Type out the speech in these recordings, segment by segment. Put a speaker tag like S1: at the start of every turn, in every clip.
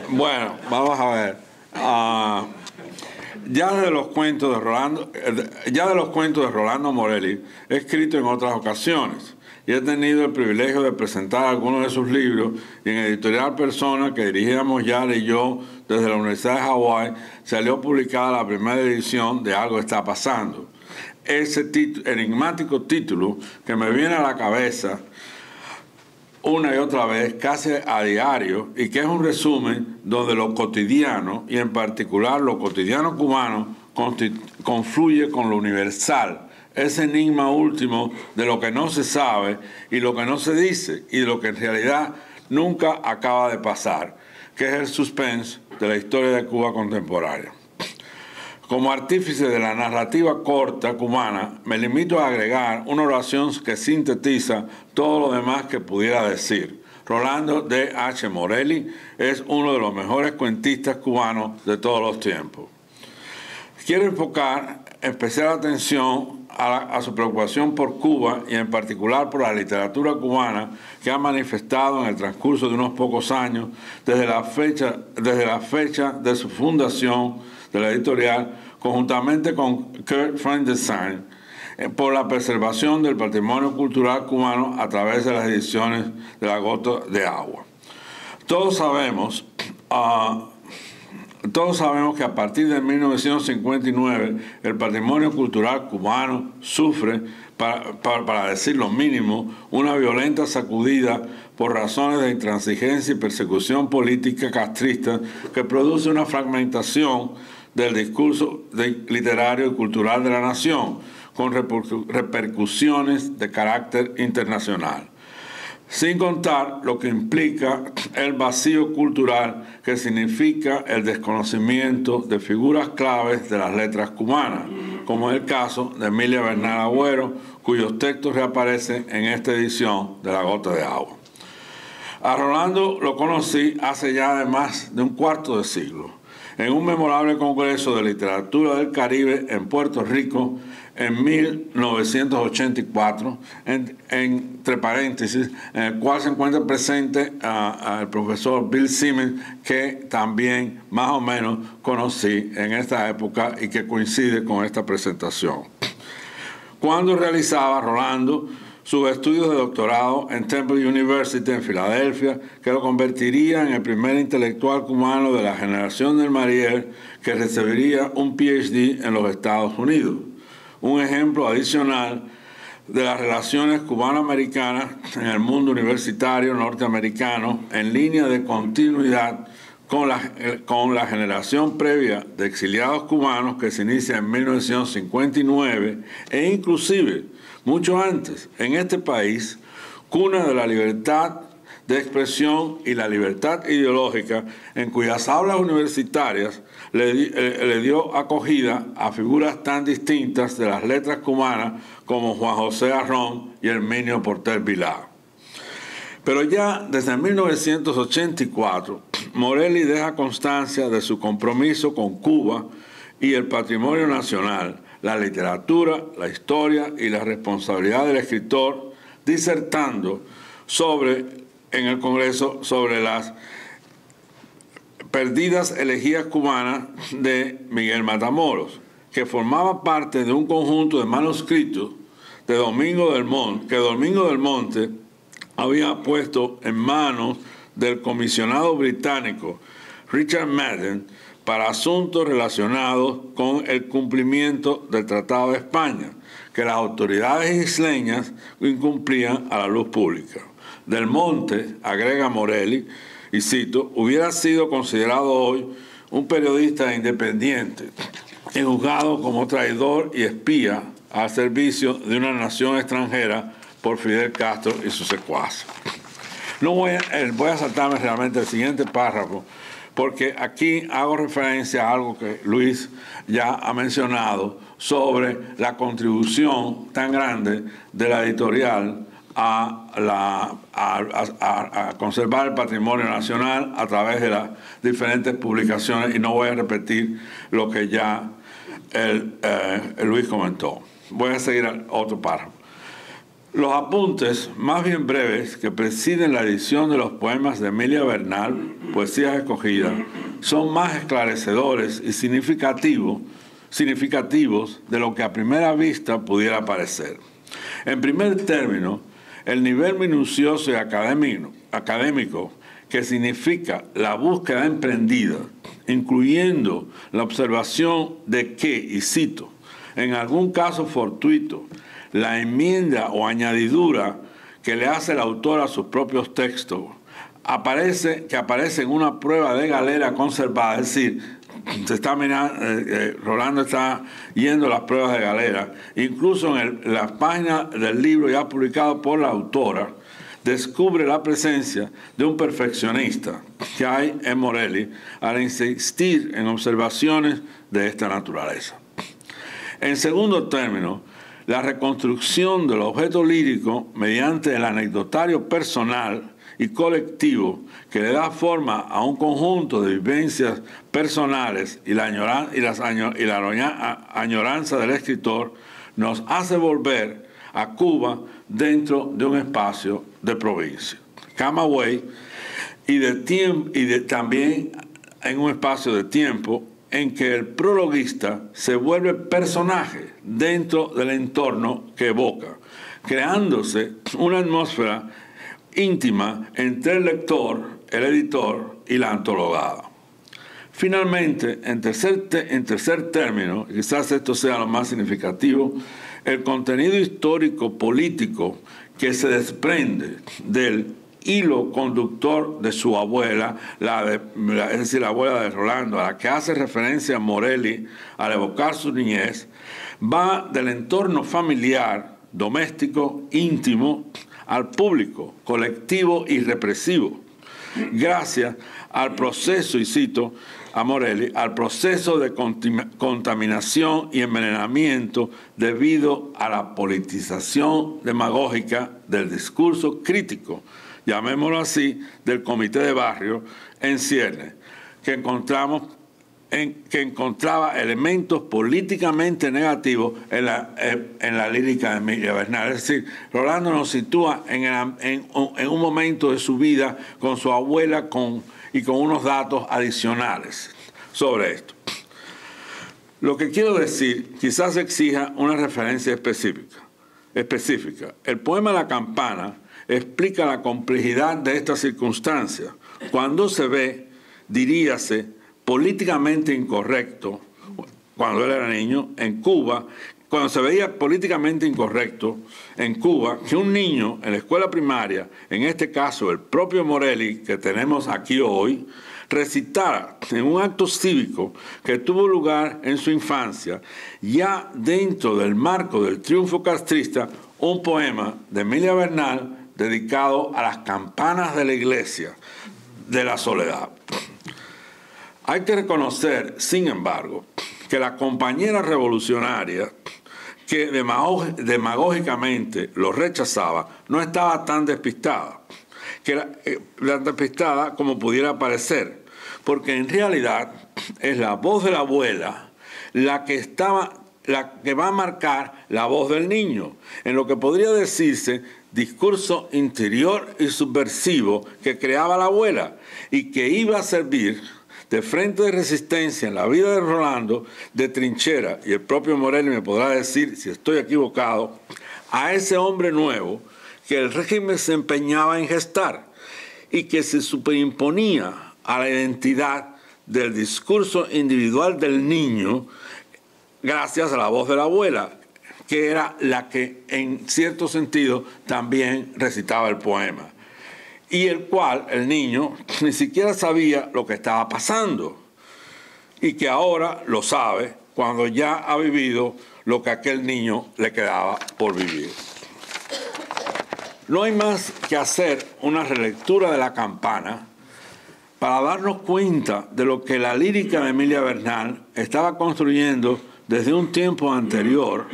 S1: Bueno, vamos a ver. Ya de los cuentos de Rolando Morelli he escrito en otras ocasiones y he tenido el privilegio de presentar algunos de sus libros, y en Editorial Persona, que dirigíamos Yara y yo desde la Universidad de Hawái, salió publicada la primera edición de Algo está pasando. Ese enigmático título que me viene a la cabeza una y otra vez, casi a diario, y que es un resumen donde lo cotidiano, y en particular lo cotidiano cubano, confluye con lo universal, ese enigma último de lo que no se sabe y lo que no se dice y de lo que en realidad nunca acaba de pasar, que es el suspense de la historia de Cuba contemporánea. Como artífice de la narrativa corta cubana, me limito a agregar una oración que sintetiza todo lo demás que pudiera decir. Rolando D.H. Morelli es uno de los mejores cuentistas cubanos de todos los tiempos. Quiero enfocar especial atención a su preocupación por Cuba y en particular por la literatura cubana, que ha manifestado en el transcurso de unos pocos años, desde la fecha de su fundación de la editorial, conjuntamente con Kurt Frankenstein, por la preservación del patrimonio cultural cubano a través de las ediciones de La Gota de Agua. Todos sabemos que a partir de 1959 el patrimonio cultural cubano sufre, para decir lo mínimo, una violenta sacudida por razones de intransigencia y persecución política castrista que produce una fragmentación del discurso literario y cultural de la nación, con repercusiones de carácter internacional. Sin contar lo que implica el vacío cultural que significa el desconocimiento de figuras claves de las letras cubanas, como es el caso de Emilia Bernal Agüero, cuyos textos reaparecen en esta edición de La Gota de Agua. A Rolando lo conocí hace ya más de un cuarto de siglo, en un memorable congreso de literatura del Caribe en Puerto Rico en 1984, entre paréntesis, en el cual se encuentra presente el profesor Bill Simmons, que también más o menos conocí en esta época y que coincide con esta presentación. Cuando realizaba Rolando sus estudios de doctorado en Temple University en Filadelfia, que lo convertiría en el primer intelectual cubano de la generación del Mariel que recibiría un PhD en los Estados Unidos. Un ejemplo adicional de las relaciones cubano-americanas en el mundo universitario norteamericano, en línea de continuidad con la generación previa de exiliados cubanos que se inicia en 1959 e inclusive mucho antes, en este país, cuna de la libertad de expresión y la libertad ideológica, en cuyas aulas universitarias le dio acogida a figuras tan distintas de las letras cubanas como Juan José Arrón y Herminio Porter Vilá. Pero ya desde 1984, Morelli deja constancia de su compromiso con Cuba y el patrimonio nacional, la literatura, la historia y la responsabilidad del escritor, disertando en el Congreso sobre las perdidas elegías cubanas de Miguel Matamoros, que formaba parte de un conjunto de manuscritos de Domingo del Monte, que Domingo del Monte había puesto en manos del comisionado británico Richard Madden para asuntos relacionados con el cumplimiento del Tratado de España, que las autoridades isleñas incumplían a la luz pública. Del Monte, agrega Morelli, y cito, hubiera sido considerado hoy un periodista independiente y juzgado como traidor y espía al servicio de una nación extranjera por Fidel Castro y sus secuaces. No voy a saltarme realmente el siguiente párrafo, porque aquí hago referencia a algo que Luis ya ha mencionado sobre la contribución tan grande de la editorial a conservar el patrimonio nacional a través de las diferentes publicaciones, y no voy a repetir lo que ya Luis comentó. Voy a seguir al otro párrafo. Los apuntes más bien breves que presiden la edición de los poemas de Emilia Bernal, Poesías Escogidas, son más esclarecedores y significativos de lo que a primera vista pudiera parecer. En primer término, el nivel minucioso y académico que significa la búsqueda emprendida, incluyendo la observación de que, y cito, en algún caso fortuito, la enmienda o añadidura que le hace el autor a sus propios textos aparece en una prueba de galera conservada, es decir, Rolando está yendo a las pruebas de galera, incluso en las páginas del libro ya publicado por la autora, descubre la presencia de un perfeccionista que hay en Morelli al insistir en observaciones de esta naturaleza. En segundo término, la reconstrucción del objeto lírico mediante el anecdotario personal y colectivo que le da forma a un conjunto de vivencias personales y la añoranza del escritor nos hace volver a Cuba dentro de un espacio de provincia, Camagüey, y también en un espacio de tiempo en que el prologuista se vuelve personaje dentro del entorno que evoca, creándose una atmósfera íntima entre el lector, el editor y la antologada. Finalmente, en tercer término, quizás esto sea lo más significativo, el contenido histórico político que se desprende del hilo conductor de su abuela, es decir, la abuela de Rolando, a la que hace referencia a Morelli al evocar su niñez, va del entorno familiar, doméstico, íntimo, al público, colectivo y represivo, gracias al proceso, y cito a Morelli, al proceso de contaminación y envenenamiento debido a la politización demagógica del discurso crítico, llamémoslo así, del comité de barrio en ciernes, que encontraba elementos políticamente negativos en la lírica de Emilia Bernal. Es decir, Rolando nos sitúa en un momento de su vida con su abuela y con unos datos adicionales sobre esto. Lo que quiero decir quizás exija una referencia específica. El poema La Campana explica la complejidad de esta circunstancia cuando se ve, diríase, políticamente incorrecto, cuando él era niño, en Cuba, cuando se veía políticamente incorrecto en Cuba, que un niño en la escuela primaria, en este caso el propio Morelli, que tenemos aquí hoy, recitara en un acto cívico que tuvo lugar en su infancia, ya dentro del marco del triunfo castrista, un poema de Emilia Bernal dedicado a las campanas de la iglesia de la Soledad. Hay que reconocer, sin embargo, que la compañera revolucionaria que demagógicamente lo rechazaba no estaba tan despistada, como pudiera parecer, porque en realidad es la voz de la abuela la que va a marcar la voz del niño, en lo que podría decirse discurso interior y subversivo que creaba la abuela y que iba a servir de frente de resistencia en la vida de Rolando, de trinchera, y el propio Morelli me podrá decir si estoy equivocado, a ese hombre nuevo que el régimen se empeñaba en gestar y que se superimponía a la identidad del discurso individual del niño gracias a la voz de la abuela, que era la que en cierto sentido también recitaba el poema, y el cual el niño ni siquiera sabía lo que estaba pasando, y que ahora lo sabe cuando ya ha vivido lo que a aquel niño le quedaba por vivir. No hay más que hacer una relectura de La Campana para darnos cuenta de lo que la lírica de Emilia Bernal estaba construyendo desde un tiempo anterior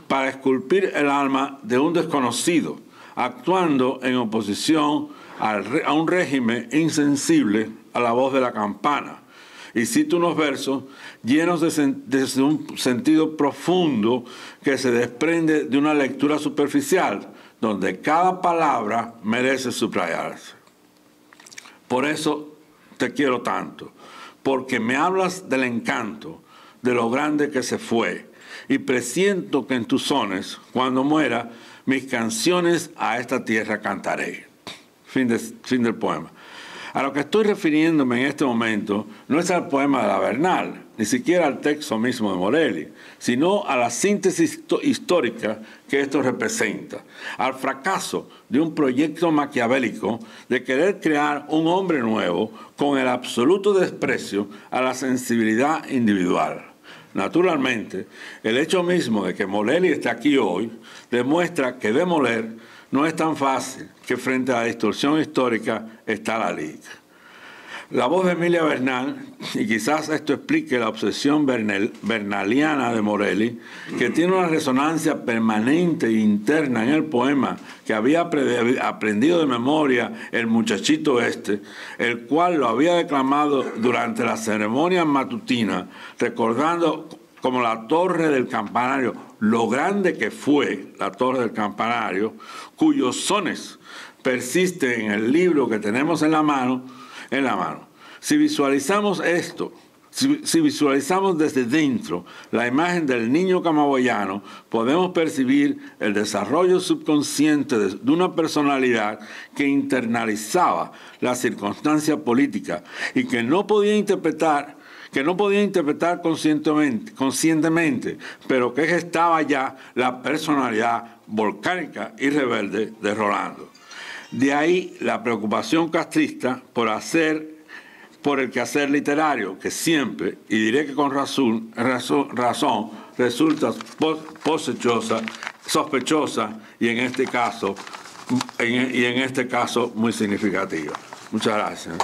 S1: para esculpir el alma de un desconocido, actuando en oposición a un régimen insensible a la voz de la campana. Y cito unos versos llenos de un sentido profundo que se desprende de una lectura superficial, donde cada palabra merece subrayarse. Por eso te quiero tanto, porque me hablas del encanto, de lo grande que se fue, y presiento que en tus sones, cuando muera, mis canciones a esta tierra cantaré. Fin del poema. A lo que estoy refiriéndome en este momento no es al poema de la Bernal, ni siquiera al texto mismo de Morelli, sino a la síntesis histórica que esto representa, al fracaso de un proyecto maquiavélico de querer crear un hombre nuevo con el absoluto desprecio a la sensibilidad individual. Naturalmente, el hecho mismo de que Morelli esté aquí hoy demuestra que demoler no es tan fácil, que frente a la distorsión histórica está la liga. La voz de Emilia Bernal, y quizás esto explique la obsesión bernaliana de Morelli, que tiene una resonancia permanente e interna en el poema que había aprendido de memoria el muchachito este, el cual lo había declamado durante la ceremonia matutina, recordando como la torre del campanario, lo grande que fue la torre del campanario, cuyos sones persisten en el libro que tenemos en la mano. Si visualizamos esto, si visualizamos desde dentro la imagen del niño camagüeyano, podemos percibir el desarrollo subconsciente de una personalidad que internalizaba la circunstancia política y que no podía interpretar conscientemente, pero que gestaba ya la personalidad volcánica y rebelde de Rolando. De ahí la preocupación castrista por el quehacer literario, que siempre, y diré que con razón resulta sospechosa y en este caso muy significativa. Muchas gracias.